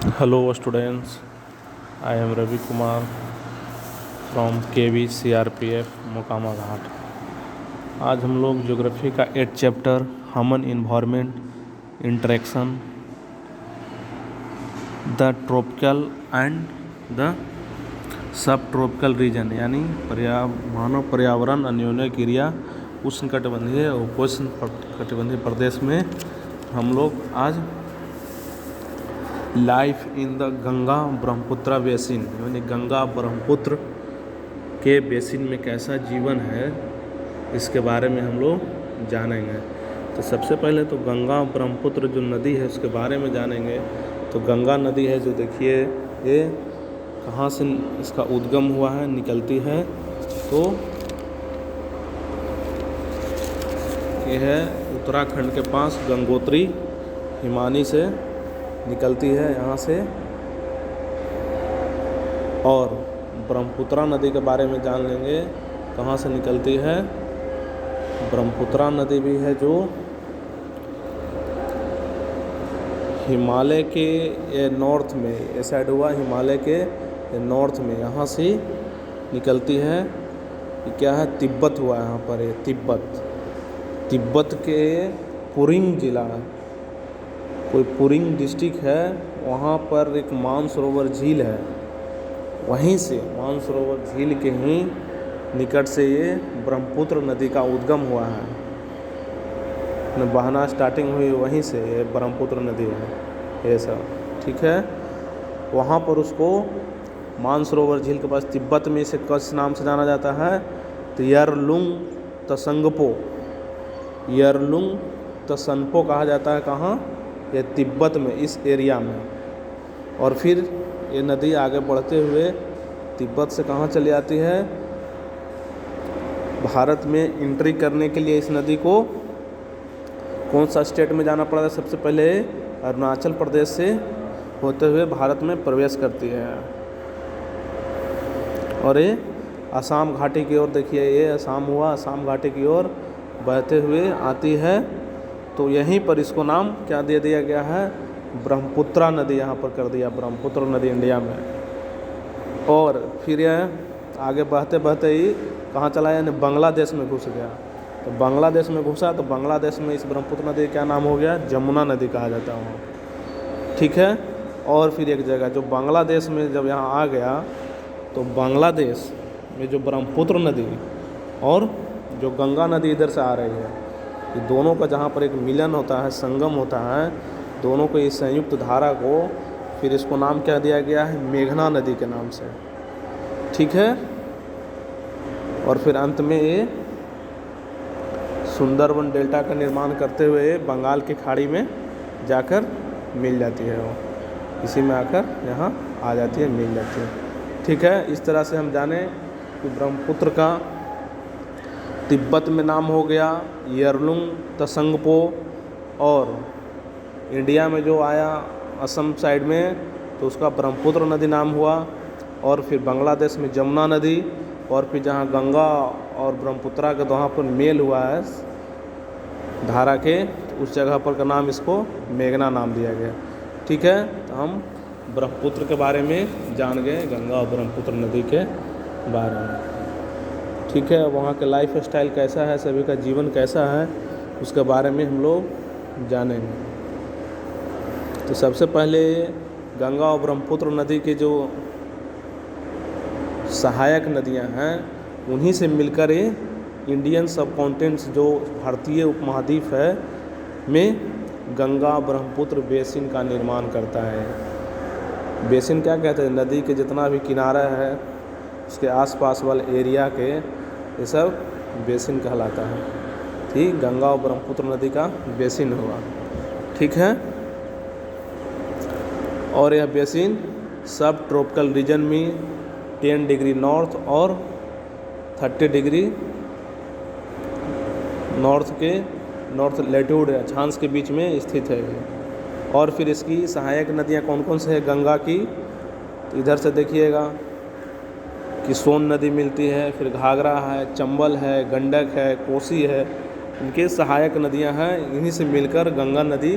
Hello students, I am Ravi Kumar from KV CRPF Mokama घाट। आज हम लोग ज्योग्राफी का 8 chapter human environment interaction the tropical and the sub tropical region यानी मानव पर्यावरण अन्योन्य क्रिया उष्णकटिबंधीय और उपोष्णकटिबंधीय प्रदेश में हम लोग आज life in the Ganga Brahmaputra basin यानी गंगा ब्रह्मपुत्र के बेसिन में कैसा जीवन है इसके बारे में हम लोग जानेंगे। तो सबसे पहले तो गंगा ब्रह्मपुत्र जो नदी है उसके बारे में जानेंगे। तो गंगा नदी है जो देखिए ये कहाँ से इसका उद्गम हुआ है, निकलती है तो ये है उत्तराखंड के पास गंगोत्री हिमानी से निकलती है यहाँ से। और ब्रह्मपुत्रा नदी के बारे में जान लेंगे कहाँ से निकलती है। ब्रह्मपुत्रा नदी भी है जो हिमालय के नॉर्थ में ये साइड हुआ, हिमालय के नॉर्थ में यहाँ से निकलती है। ये क्या है, तिब्बत हुआ यहाँ पर, ये तिब्बत के पुरिंग जिला कोई पुरिंग डिस्ट्रिक्ट है, वहाँ पर एक मानसरोवर झील है, वहीं से मानसरोवर झील के ही निकट से ये ब्रह्मपुत्र नदी का उद्गम हुआ है, बहना स्टार्टिंग हुई वहीं से, ये ब्रह्मपुत्र नदी है ये सब, ठीक है। वहाँ पर उसको मानसरोवर झील के पास तिब्बत में इसे किस नाम से जाना जाता है, तो यरलुंग तसंगपो कहा जाता है। कहाँ, ये तिब्बत में, इस एरिया में। और फिर ये नदी आगे बढ़ते हुए तिब्बत से कहाँ चली जाती है, भारत में एंट्री करने के लिए इस नदी को कौन सा स्टेट में जाना पड़ा था, सबसे पहले अरुणाचल प्रदेश से होते हुए भारत में प्रवेश करती है। और ये असम घाटी की ओर, देखिए ये असम हुआ, असम घाटी की ओर बहते हुए आती है। तो यहीं पर इसको नाम क्या दे दिया गया है, ब्रह्मपुत्रा नदी यहाँ पर कर दिया, ब्रह्मपुत्र नदी इंडिया में। और फिर यह आगे बहते बहते ही कहाँ चला, यानी बांग्लादेश में घुस गया। तो बांग्लादेश में घुसा तो बांग्लादेश में इस ब्रह्मपुत्र नदी क्या नाम हो गया, जमुना नदी कहा जाता है वहाँ, ठीक है। और फिर एक जगह जो बांग्लादेश में जब यहाँ आ गया तो बांग्लादेश में जो ब्रह्मपुत्र नदी और जो गंगा नदी इधर से आ रही है, ये दोनों का जहाँ पर एक मिलन होता है, संगम होता है, दोनों को इस संयुक्त धारा को फिर इसको नाम क्या दिया गया है, मेघना नदी के नाम से, ठीक है। और फिर अंत में ये सुंदरबन डेल्टा का निर्माण करते हुए बंगाल की खाड़ी में जाकर मिल जाती है, वो इसी में आकर यहाँ आ जाती है, मिल जाती है, ठीक है। इस तरह से हम जाने कि ब्रह्मपुत्र का तिब्बत में नाम हो गया यरलुंग तसंगपो, और इंडिया में जो आया असम साइड में तो उसका ब्रह्मपुत्र नदी नाम हुआ। और फिर बांग्लादेश में जमुना नदी, और फिर जहाँ गंगा और ब्रह्मपुत्रा का वहाँ पर मेल हुआ है धारा के, तो उस जगह पर का नाम इसको मेघना नाम दिया गया, ठीक है। तो हम ब्रह्मपुत्र के बारे में जान गए, गंगा और ब्रह्मपुत्र नदी के बारे में, ठीक है। वहाँ के लाइफ स्टाइल कैसा है, सभी का जीवन कैसा है, उसके बारे में हम लोग जानेंगे। तो सबसे पहले गंगा और ब्रह्मपुत्र नदी के जो सहायक नदियाँ हैं उन्हीं से मिलकर ये इंडियन सब कॉन्टिनेंट्स जो भारतीय उपमहाद्वीप है में गंगा ब्रह्मपुत्र बेसिन का निर्माण करता है। बेसिन क्या कहते हैं, नदी के जितना भी किनारा है उसके आसपास वाले एरिया के ये सब बेसिन कहलाता है, ठीक। गंगा और ब्रह्मपुत्र नदी का बेसिन हुआ, ठीक है। और यह बेसिन सब ट्रॉपिकल रीजन में 10 डिग्री नॉर्थ और 30 डिग्री नॉर्थ लैटिट्यूड अक्षांश के बीच में स्थित है। और फिर इसकी सहायक नदियाँ कौन कौन से है गंगा की, तो इधर से देखिएगा कि सोन नदी मिलती है, फिर घाघरा है, चंबल है, गंडक है, कोसी है, इनके सहायक नदियां हैं। इन्हीं से मिलकर गंगा नदी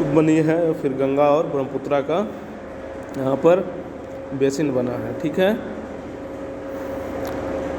बनी है, फिर गंगा और ब्रह्मपुत्रा का यहाँ पर बेसिन बना है। ठीक है,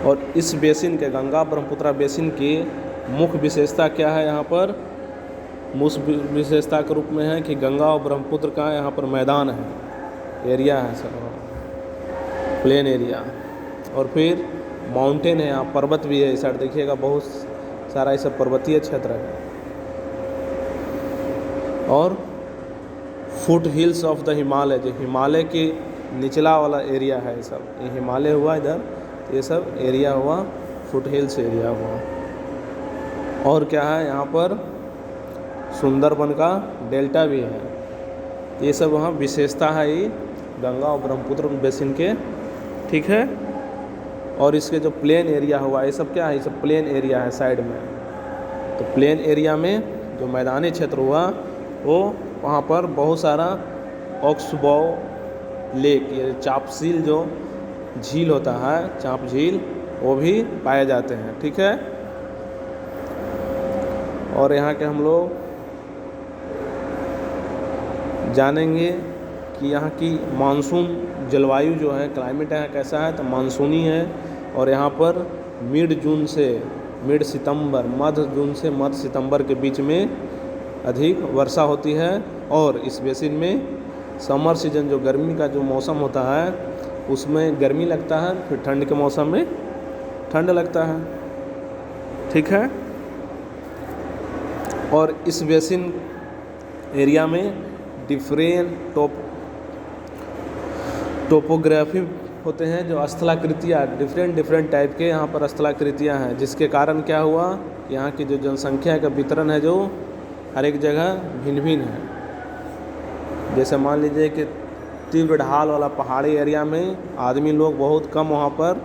और इस बेसिन के, गंगा ब्रह्मपुत्रा बेसिन की मुख्य विशेषता क्या है? यहाँ पर मुख्य विशेषता के रूप में है कि गंगा और ब्रह्मपुत्र का यहाँ पर मैदान है, एरिया है सर, प्लेन एरिया, और फिर माउंटेन है, यहाँ पर्वत भी है। इस साइड देखिएगा बहुत सारा ये सब पर्वतीय क्षेत्र है, और foot hills of the Himalaya, जो हिमालय के निचला वाला एरिया है, ये सब, ये हिमालय हुआ इधर, ये सब एरिया हुआ फुट हिल्स एरिया हुआ। और क्या है यहाँ पर? सुंदरबन का डेल्टा भी है। ये सब वहाँ विशेषता है ये गंगा और ब्रह्मपुत्र बेसिन के। ठीक है, और इसके जो प्लेन एरिया हुआ, ये सब क्या है? ये सब प्लेन एरिया है साइड में। तो प्लेन एरिया में जो मैदानी क्षेत्र हुआ, वो वहाँ पर बहुत सारा ऑक्सबॉ लेक, ये चापझील जो झील होता है, चाप झील, वो भी पाए जाते हैं। ठीक है, और यहाँ के हम लोग जानेंगे कि यहाँ की मानसून जलवायु जो है, क्लाइमेट यहाँ कैसा है, तो मानसूनी है। और यहाँ पर मिड जून से मध्य सितंबर के बीच में अधिक वर्षा होती है। और इस बेसिन में समर सीजन, जो गर्मी का जो मौसम होता है, उसमें गर्मी लगता है, फिर ठंड के मौसम में ठंड लगता है। ठीक है, और इस बेसिन एरिया में डिफरेंट टोपोग्राफी होते हैं, जो स्थलाकृतियाँ, डिफरेंट टाइप के यहाँ पर स्थलाकृतियाँ हैं, जिसके कारण क्या हुआ, यहाँ की जो जनसंख्या का वितरण है, जो हर एक जगह भिन्न भिन्न है। जैसे मान लीजिए कि तीव्र ढाल वाला पहाड़ी एरिया में आदमी लोग बहुत कम वहाँ पर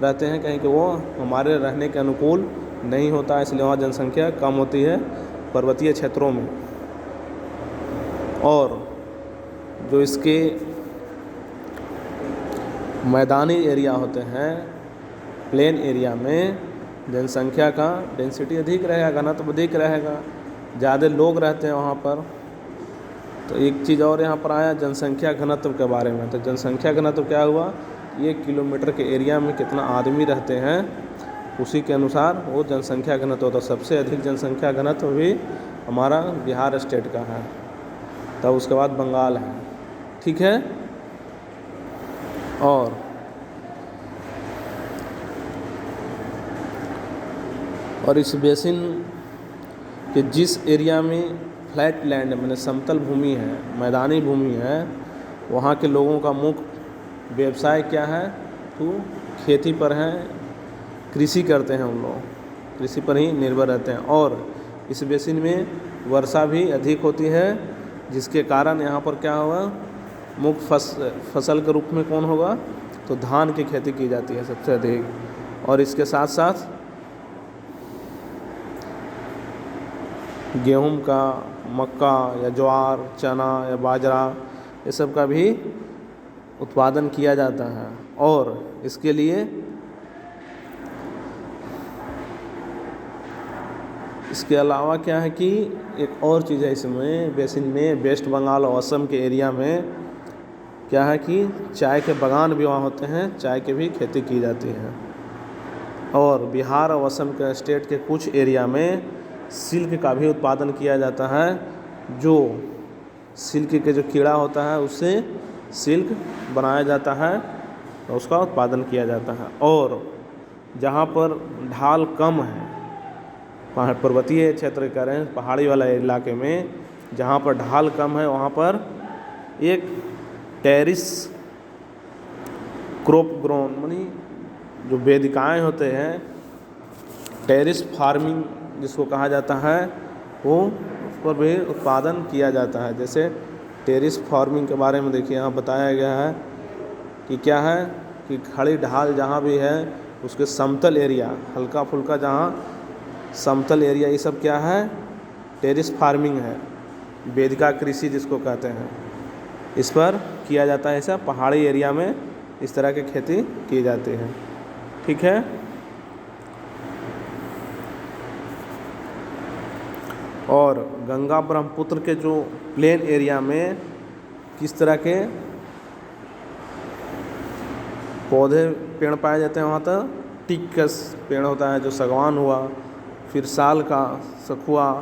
रहते हैं, कहीं कि वो हमारे रहने के अनुकूल नहीं होता, इसलिए वहाँ जनसंख्या कम होती है पर्वतीय क्षेत्रों में। और जो इसके मैदानी एरिया होते हैं, प्लेन एरिया में जनसंख्या का डेंसिटी अधिक रहेगा, घनत्व अधिक रहेगा, ज़्यादा लोग रहते हैं वहाँ पर। तो एक चीज़ और यहाँ पर आया जनसंख्या घनत्व के बारे में। तो जनसंख्या घनत्व क्या हुआ, 1 किलोमीटर के एरिया में कितना आदमी रहते हैं, उसी के अनुसार वो जनसंख्या घनत्व होता है। सबसे अधिक जनसंख्या घनत्व भी हमारा बिहार स्टेट का है, तब उसके बाद बंगाल है। ठीक है, और इस बेसिन के जिस एरिया में फ्लैट लैंड, मैंने समतल भूमि है, मैदानी भूमि है, वहाँ के लोगों का मुख्य व्यवसाय क्या है, तो खेती पर है, कृषि करते हैं उन लोग, कृषि पर ही निर्भर रहते हैं। और इस बेसिन में वर्षा भी अधिक होती है, जिसके कारण यहाँ पर क्या होगा, मुख्य फसल के रूप में कौन होगा, तो धान की खेती की जाती है सबसे अधिक। और इसके साथ साथ गेहूं का, मक्का या ज्वार, चना या बाजरा, ये सब का भी उत्पादन किया जाता है। और इसके लिए इसके अलावा क्या है कि एक और चीज़ है इसमें बेसिन में, वेस्ट बंगाल और असम के एरिया में क्या है कि चाय के बागान भी वहाँ होते हैं, चाय की भी खेती की जाती है। और बिहार और असम के स्टेट के कुछ एरिया में सिल्क का भी उत्पादन किया जाता है, जो सिल्क के जो कीड़ा होता है उससे सिल्क बनाया जाता है, तो उसका उत्पादन किया जाता है। और जहाँ पर ढाल कम है, पर्वतीय क्षेत्र कह रहे हैं, पहाड़ी वाला इलाके में जहाँ पर ढाल कम है, वहाँ पर एक टेरिस क्रॉप ग्रोन, मानी जो वेदिकाएँ होते हैं, टेरिस फार्मिंग जिसको कहा जाता है, वो उस पर भी उत्पादन किया जाता है। जैसे टेरिस फार्मिंग के बारे में देखिए, यहाँ बताया गया है कि क्या है कि खड़ी ढाल जहाँ भी है, उसके समतल एरिया, हल्का फुल्का जहाँ समतल एरिया, ये सब क्या है, टेरिस फार्मिंग है, वेदिका कृषि जिसको कहते हैं, इस पर किया जाता है। ऐसा पहाड़ी एरिया में इस तरह की खेती की जाती है। ठीक है, और गंगा ब्रह्मपुत्र के जो प्लेन एरिया में किस तरह के पौधे पेड़ पाए जाते हैं वहाँ पर टीक का पेड़ होता है जो सागवान हुआ, फिर साल का सखुआ,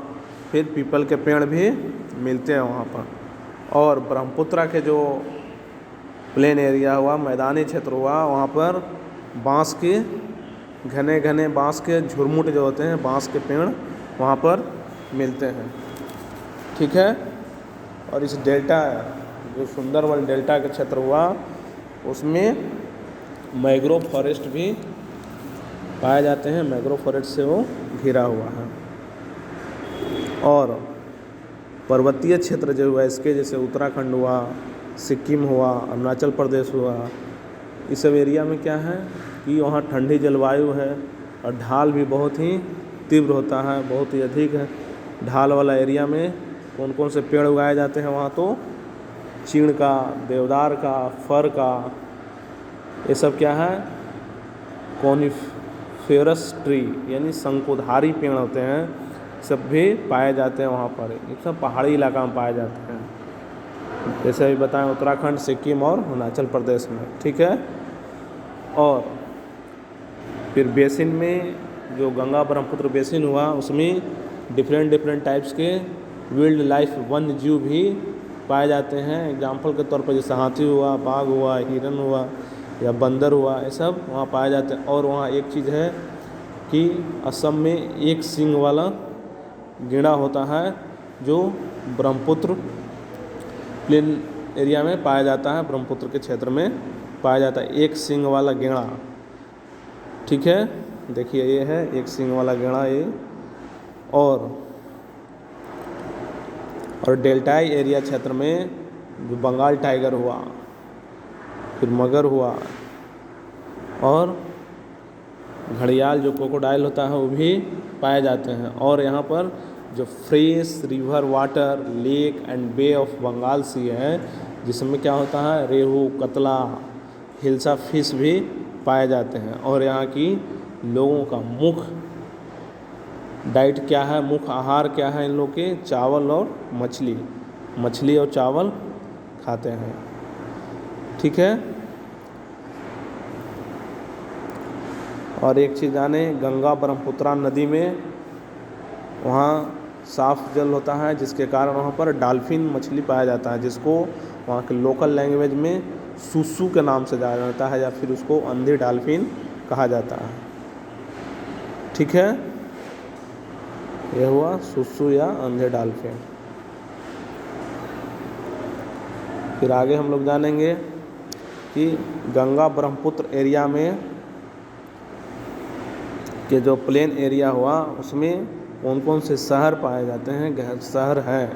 फिर पीपल के पेड़ भी मिलते हैं वहाँ पर। और ब्रह्मपुत्र के जो प्लेन एरिया हुआ, मैदानी क्षेत्र हुआ, वहाँ पर बांस के घने घने बांस के झुरमुट जो होते हैं, बांस के पेड़ वहाँ पर मिलते हैं। ठीक है। और इस डेल्टा जो सुंदरवन डेल्टा का क्षेत्र हुआ उसमें मैंग्रोव फॉरेस्ट भी पाए जाते हैं, मैंग्रोव फॉरेस्ट से वो घिरा हुआ है। और पर्वतीय क्षेत्र जो हुआ इसके, जैसे उत्तराखंड हुआ, सिक्किम हुआ, अरुणाचल प्रदेश हुआ, इस सब एरिया में क्या है कि वहाँ ठंडी जलवायु है और ढाल भी बहुत ही तीव्र होता है, बहुत ही अधिक है। ढाल वाला एरिया में कौन कौन से पेड़ उगाए जाते हैं वहाँ, तो चीड़ का, देवदार का, फर का, ये सब क्या है कॉनिफेरस ट्री यानी शंकुधारी पेड़ होते हैं, सब भी पाए जाते हैं वहाँ पर। ये सब पहाड़ी इलाका में पाए जाते हैं, जैसे अभी बताएं उत्तराखंड, सिक्किम और अरुणाचल प्रदेश में। ठीक है। और फिर बेसिन में जो गंगा ब्रह्मपुत्र बेसिन हुआ उसमें डिफरेंट टाइप्स के वाइल्ड लाइफ वन्य जीव भी पाए जाते हैं। एग्जाम्पल के तौर पर जैसे हाथी हुआ, बाघ हुआ, हिरन हुआ या बंदर हुआ, ये सब वहाँ पाए जाते हैं। और वहाँ एक चीज़ है कि असम में एक सींग वाला गैंडा होता है जो ब्रह्मपुत्र प्लेन एरिया में पाया जाता है, ब्रह्मपुत्र के क्षेत्र में पाया जाता है एक सींग वाला गैंडा। ठीक है, देखिए ये है एक सींग वाला गैंडा ये। और डेल्टाई एरिया क्षेत्र में जो बंगाल टाइगर हुआ, फिर मगर हुआ, और घड़ियाल जो क्रोकोडाइल होता है वो भी पाए जाते हैं। और यहाँ पर जो fresh river water lake and bay of Bengal sea है, जिसमें क्या होता है रेहू, कतला, हिल्सा फिश भी पाए जाते हैं। और यहाँ की लोगों का मुख्य डाइट क्या है, मुख्य आहार क्या है इन लोग के, चावल और मछली और चावल खाते हैं। ठीक है। और एक चीज़ जाने, गंगा ब्रह्मपुत्रा नदी में वहाँ साफ जल होता है, जिसके कारण वहाँ पर डॉल्फिन मछली पाया जाता है, जिसको वहाँ के लोकल लैंग्वेज में सुसु के नाम से जाना जाता है, या फिर उसको अंधी डॉल्फिन कहा जाता है। ठीक है, यह हुआ सुसु या अंधे डॉल्फिन। फिर आगे हम लोग जानेंगे कि गंगा ब्रह्मपुत्र एरिया में के जो प्लेन एरिया हुआ उसमें कौन कौन से शहर पाए जाते हैं, शहर हैं।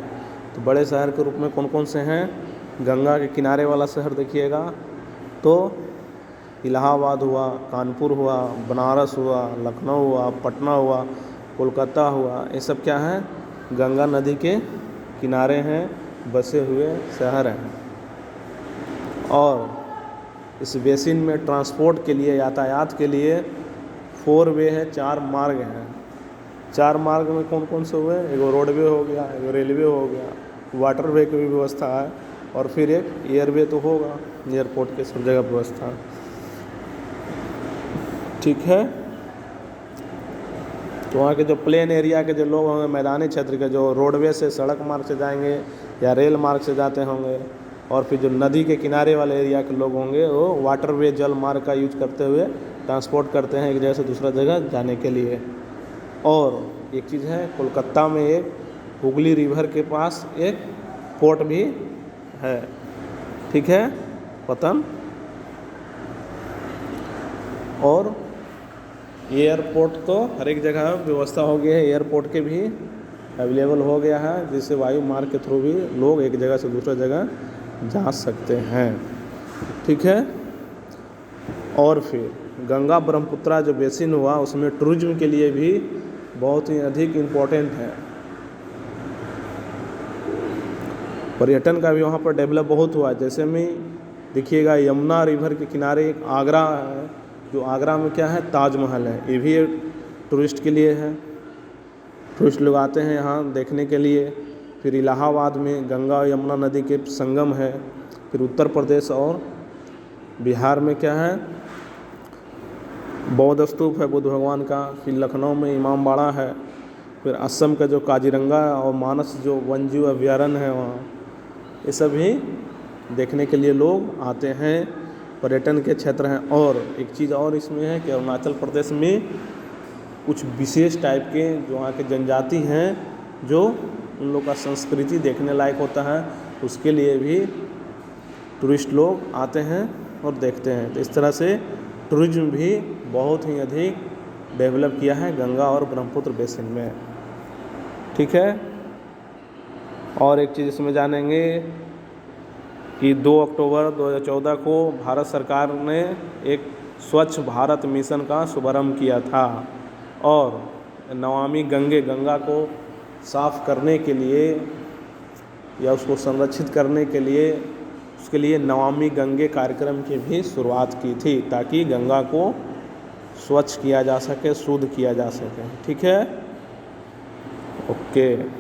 तो बड़े शहर के रूप में कौन कौन से हैं, गंगा के किनारे वाला शहर देखिएगा तो इलाहाबाद हुआ, कानपुर हुआ, बनारस हुआ, लखनऊ हुआ, पटना हुआ, कोलकाता हुआ, ये सब क्या है गंगा नदी के किनारे हैं, बसे हुए शहर हैं। और इस बेसिन में ट्रांसपोर्ट के लिए, यातायात के लिए 4 वे है, 4 मार्ग हैं। 4 मार्ग में कौन कौन से हुए, एगो रोडवे हो गया, एगो रेलवे हो गया, वाटर वे की भी व्यवस्था है, और फिर एक एयरवे तो होगा, एयरपोर्ट के सब जगह व्यवस्था। ठीक है। तो वहाँ के जो प्लेन एरिया के जो लोग होंगे, मैदानी क्षेत्र के, जो रोडवे से सड़क मार्ग से जाएंगे या रेल मार्ग से जाते होंगे, और फिर जो नदी के किनारे वाले एरिया के लोग होंगे वो वाटरवे जल मार्ग का यूज करते हुए ट्रांसपोर्ट करते हैं एक जगह से दूसरा जगह जाने के लिए। और एक चीज़ है, कोलकाता में एक हुगली रिवर के पास एक पोर्ट भी है। ठीक है, पतन। और एयरपोर्ट तो हर एक जगह व्यवस्था हो गई है, एयरपोर्ट के भी अवेलेबल हो गया है, जिससे वायु मार्ग के थ्रू भी लोग एक जगह से दूसरा जगह जा सकते हैं। ठीक है। और फिर गंगा ब्रह्मपुत्रा जो बेसिन हुआ उसमें टूरिज्म के लिए भी बहुत ही अधिक इम्पोर्टेंट है, पर्यटन का भी वहाँ पर डेवलप बहुत हुआ। जैसे में देखिएगा यमुना रिवर के किनारे एक आगरा है, जो आगरा में क्या है ताजमहल है, ये भी एक टूरिस्ट के लिए है। टूरिस्ट लोग आते हैं यहाँ देखने के लिए। फिर इलाहाबाद में गंगा और यमुना नदी के संगम है। फिर उत्तर प्रदेश और बिहार में क्या है, बौद्ध स्तूप है बुद्ध भगवान का। फिर लखनऊ में इमामबाड़ा है। फिर असम का जो काजीरंगा और मानस जो वन्यजीव अभयारण्य है वहाँ, ये सभी देखने के लिए लोग आते हैं, पर्यटन के क्षेत्र हैं। और एक चीज़ और इसमें है कि अरुणाचल प्रदेश में कुछ विशेष टाइप के जो वहाँ के जनजाति हैं, जो उन लोग का संस्कृति देखने लायक होता है, उसके लिए भी टूरिस्ट लोग आते हैं और देखते हैं। तो इस तरह से टूरिज्म भी बहुत ही अधिक डेवलप किया है गंगा और ब्रह्मपुत्र बेसिन में। ठीक है। और एक चीज़ इसमें जानेंगे कि 2 अक्टूबर 2014 को भारत सरकार ने एक स्वच्छ भारत मिशन का शुभारंभ किया था। और नमामि गंगा को साफ़ करने के लिए या उसको संरक्षित करने के लिए, उसके लिए नमामि गंगे कार्यक्रम की भी शुरुआत की थी, ताकि गंगा को स्वच्छ किया जा सके, शुद्ध किया जा सके। ठीक है, ओके।